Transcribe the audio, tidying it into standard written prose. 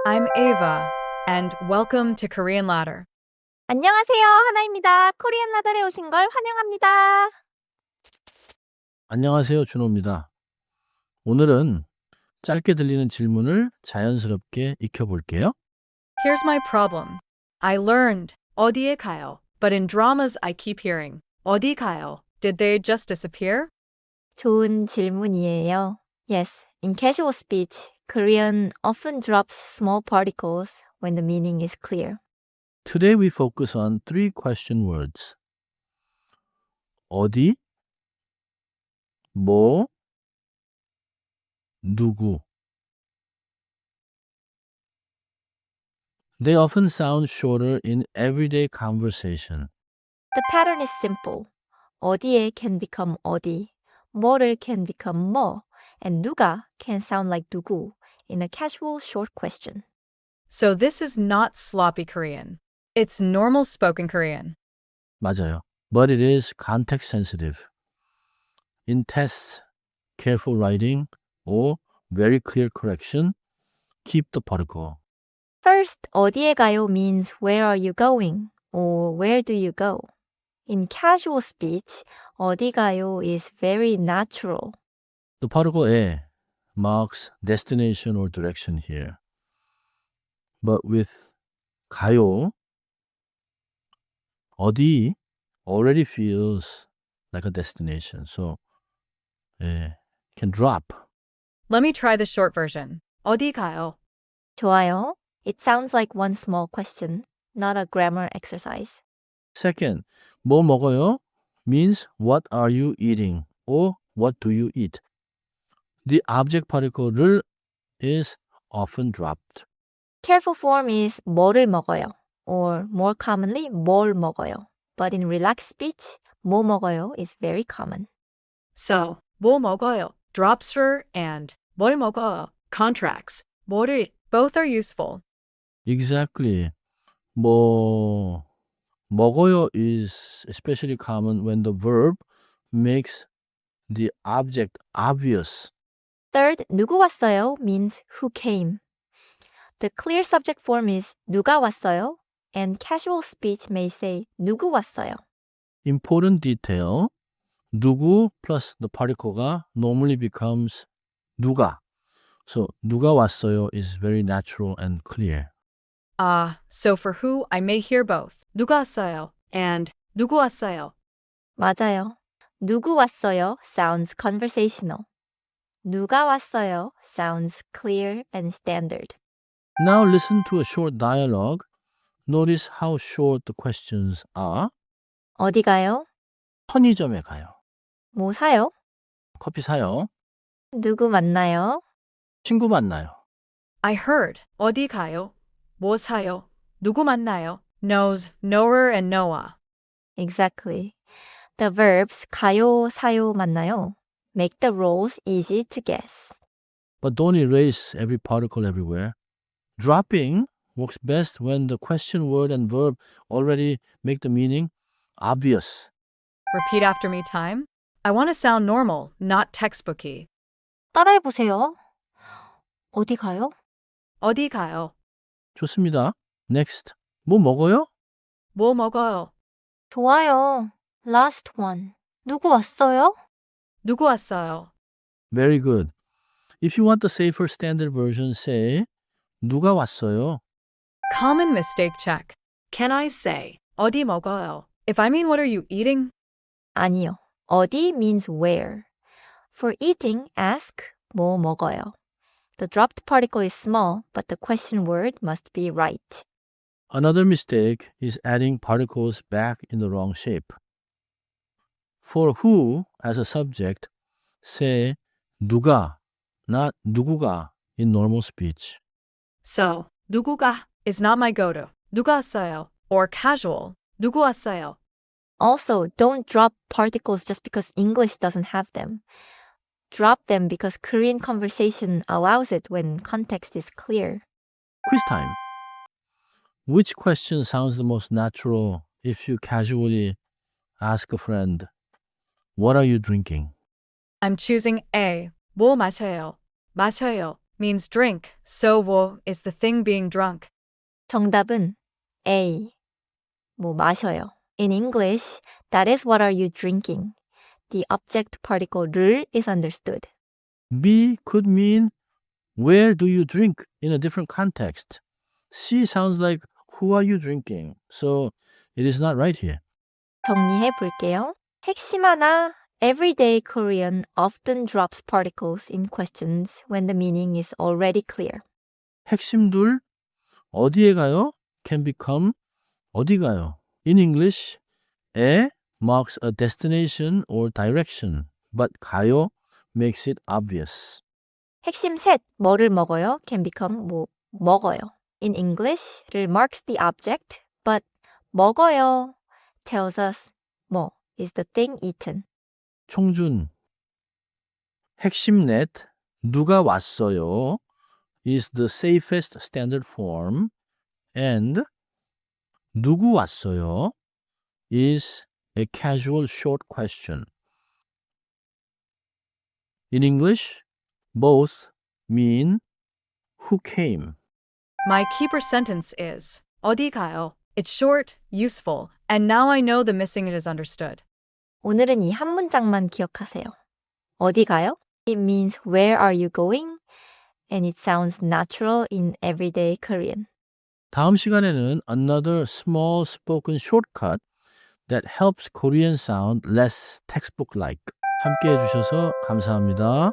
I'm Ava, and welcome to Korean Ladder. 안녕하세요. 하나입니다. 코리안 라달에 오신 걸 환영합니다. 안녕하세요. 준호입니다. 오늘은 짧게 들리는 질문을 자연스럽게 익혀볼게요. Here's my problem. I learned 어디에 가요, but in dramas I keep hearing 어디 가요? Did they just disappear? 좋은 질문이에요. Yes, in casual speech, Korean often drops small particles when the meaning is clear. Today we focus on three question words. 어디, 뭐, 누구. They often sound shorter in everyday conversation. The pattern is simple. 어디에 can become 어디, 뭐를 can become 뭐, and 누가 can sound like 누구 in a casual short question. So this is not sloppy Korean. It's normal spoken Korean. 맞아요. But it is context sensitive. In tests, careful writing or very clear correction, keep the particle. First, 어디에 가요 means where are you going or where do you go. In casual speech, 어디 가요 is very natural. The particle 에 marks destination or direction here. But with 가요, 어디 already feels like a destination. So, can drop. Let me try the short version. 어디 가요? 좋아요. It sounds like one small question, not a grammar exercise. Second, 뭐 먹어요? Means what are you eating or what do you eat? The object particle 를 is often dropped. Careful form is 뭐를 먹어요 or more commonly 뭘 먹어요. But in relaxed speech, 뭐 먹어요 is very common. So, 뭐 먹어요 drops her and 뭘 먹어요 contracts. 뭐를 both are useful. Exactly. 뭐 먹어요 is especially common when the verb makes the object obvious. Third, 누구 왔어요 means who came. The clear subject form is 누가 왔어요 and casual speech may say 누구 왔어요. Important detail. 누구 plus the particle가 normally becomes 누가. So 누가 왔어요 is very natural and clear. So for who, I may hear both. 누가 왔어요 and 누구 왔어요. 맞아요. 누구 왔어요 sounds conversational. 누가 왔어요 sounds clear and standard. Now listen to a short dialogue. Notice how short the questions are. 어디 가요? 편의점에 가요. 뭐 사요? 커피 사요. 누구 만나요? 친구 만나요. I heard 어디 가요? 뭐 사요? 누구 만나요? Knows knower and knowa. Exactly. The verbs 가요, 사요, 만나요 make the roles easy to guess. But don't erase every particle everywhere. Dropping works best when the question word and verb already make the meaning obvious. Repeat after me time. I want to sound normal, not textbooky. 따라해보세요. 어디 가요? 어디 가요? 좋습니다. Next. 뭐 먹어요? 뭐 먹어요? 좋아요. Last one. 누구 왔어요? 누구 왔어요? Very good. If you want the safer standard version, say 누가 왔어요? Common mistake check. Can I say 어디 먹어요? If I mean what are you eating? 아니요. 어디 means where. For eating, ask 뭐 먹어요. The dropped particle is small, but the question word must be right. Another mistake is adding particles back in the wrong shape. For who as a subject, say 누가, not 누구가 in normal speech. So, 누구가 is not my go-to. 누가 왔어요? Or casual. 누구 왔어요? Also, don't drop particles just because English doesn't have them. Drop them because Korean conversation allows it when context is clear. Quiz time. Which question sounds the most natural if you casually ask a friend, what are you drinking? I'm choosing A. 뭐 마셔요? 마셔요. means drink, so wo is the thing being drunk. 정답은 A. 마셔요. In English, that is what are you drinking. The object particle 를 is understood. B could mean where do you drink in a different context. C sounds like who are you drinking? So it is not right here. 정리해 볼게요. 핵심 하나. Everyday Korean often drops particles in questions when the meaning is already clear. 핵심 둘 어디에 가요? can become 어디 가요? In English, 에 marks a destination or direction, but 가요 makes it obvious. 핵심 셋. 뭐를 먹어요? can become 먹어요. In English, 를 marks the object, but 먹어요 tells us 뭐 is the thing eaten. 총준 핵심 넷 누가 왔어요 is the safest standard form and 누구 왔어요 is a casual short question. In English, both mean who came. My keeper sentence is 어디 가요? It's short, useful, and now I know the missing it is understood. 오늘은 이 한 문장만 기억하세요. 어디 가요? It means where are you going? And it sounds natural in everyday Korean. 다음 시간에는 another small spoken shortcut that helps Korean sound less textbook-like. 함께 해주셔서 감사합니다.